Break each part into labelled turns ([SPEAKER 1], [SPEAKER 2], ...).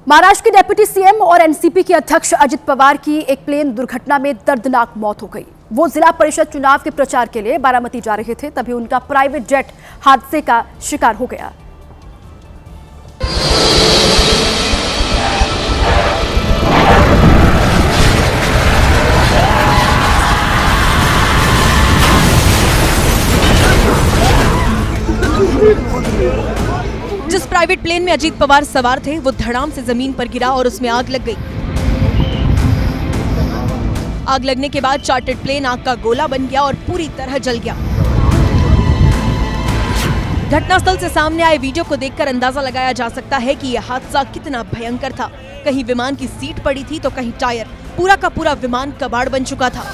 [SPEAKER 1] महाराष्ट्र के deputy CM और NCP के अध्यक्ष अजित पवार की एक प्लेन दुर्घटना में दर्दनाक मौत हो गई। वो जिला परिषद चुनाव के प्रचार के लिए बारामती जा रहे थे, तभी उनका प्राइवेट जेट हादसे का शिकार हो गया।
[SPEAKER 2] जिस प्राइवेट प्लेन में अजीत पवार सवार थे वो धड़ाम से जमीन पर गिरा और उसमें आग लग गई। आग लगने के बाद चार्टर्ड प्लेन आग का गोला बन गया और पूरी तरह जल गया। घटनास्थल से सामने आए वीडियो को देखकर अंदाजा लगाया जा सकता है कि यह हादसा कितना भयंकर था। कहीं विमान की सीट पड़ी थी तो कहीं टायर। पूरा का पूरा विमान कबाड़ बन चुका था।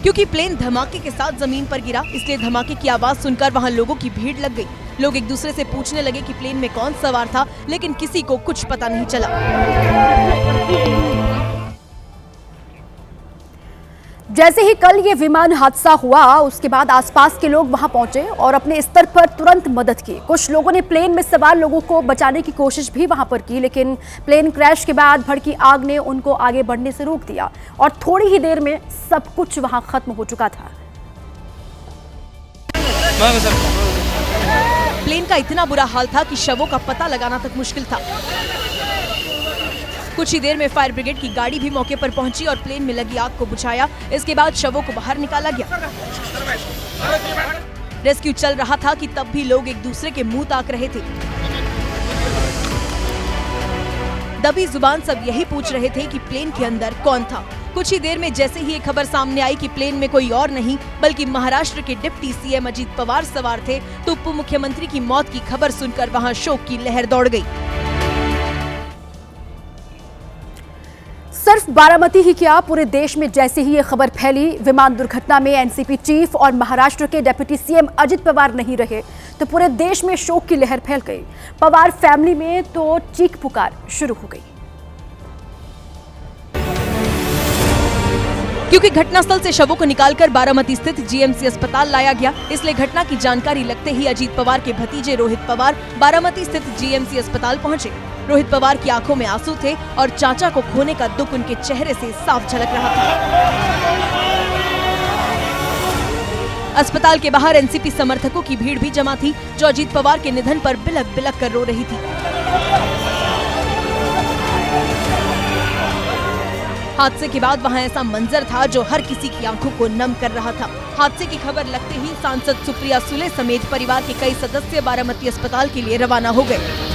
[SPEAKER 2] क्योंकि प्लेन धमाके के साथ जमीन पर गिरा, इसलिए धमाके की आवाज सुनकर वहां लोगों की भीड़ लग गई। लोग एक दूसरे से पूछने लगे कि प्लेन में कौन सवार था, लेकिन किसी को कुछ पता नहीं चला।
[SPEAKER 1] जैसे ही कल ये विमान हादसा हुआ, उसके बाद आसपास के लोग वहां पहुंचे और अपने स्तर पर तुरंत मदद की। कुछ लोगों ने प्लेन में सवार लोगों को बचाने की कोशिश भी वहां पर की, लेकिन प्लेन क्रैश के बाद भड़की आग ने उनको आगे बढ़ने से रोक दिया और थोड़ी ही देर में सब कुछ वहां खत्म हो चुका था।
[SPEAKER 2] प्लेन का इतना बुरा हाल था कि शवों का पता लगाना तक मुश्किल था। कुछ ही देर में फायर ब्रिगेड की गाड़ी भी मौके पर पहुंची और प्लेन में लगी आग को बुझाया। इसके बाद शवों को बाहर निकाला गया। रेस्क्यू चल रहा था कि तब भी लोग एक दूसरे के मुंह ताक रहे थे। दबी जुबान सब यही पूछ रहे थे कि प्लेन के अंदर कौन था। कुछ ही देर में जैसे ही ये खबर सामने आई कि प्लेन में कोई और नहीं बल्कि महाराष्ट्र के डिप्टी सीएम अजित पवार सवार थे, तो उप मुख्यमंत्री की मौत की खबर सुनकर वहां शोक की लहर दौड़ गई।
[SPEAKER 1] सिर्फ बारामती ही क्या, पूरे देश में जैसे ही ये खबर फैली विमान दुर्घटना में एनसीपी चीफ और महाराष्ट्र के डिप्टी सीएम अजित पवार नहीं रहे, तो पूरे देश में शोक की लहर फैल गई। पवार फैमिली में तो चीख पुकार शुरू हो गई।
[SPEAKER 2] क्योंकि घटनास्थल से शवों को निकालकर बारामती स्थित जीएमसी अस्पताल लाया गया, इसलिए घटना की जानकारी लगते ही अजीत पवार के भतीजे रोहित पवार बारामती स्थित जीएमसी अस्पताल पहुंचे। रोहित पवार की आंखों में आंसू थे और चाचा को खोने का दुख उनके चेहरे से साफ झलक रहा था। अस्पताल के बाहर एनसीपी समर्थकों की भीड़ भी जमा थी, जो अजीत पवार के निधन पर बिलख बिलख कर रो रही थी। हादसे के बाद वहां ऐसा मंजर था जो हर किसी की आंखों को नम कर रहा था। हादसे की खबर लगते ही सांसद सुप्रिया सुले समेत परिवार के कई सदस्य बारामती अस्पताल के लिए रवाना हो गए।